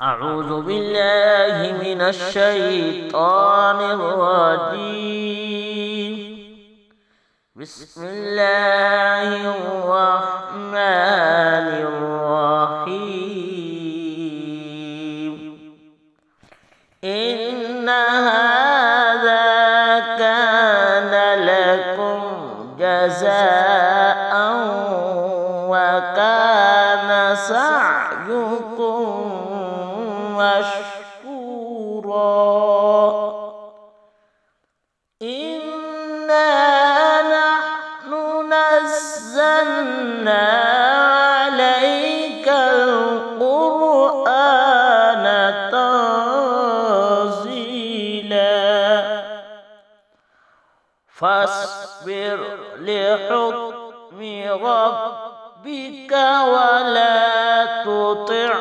أعوذ بالله من الشيطان الرجيم. بسم الله الرحمن الرحيم. إن هذا كان لكم جزاء وكان سعيكم مشكورا. إنا نحن نزلنا عليك القرآن تنزيلا فاصبر لحكم ربك ولا تطع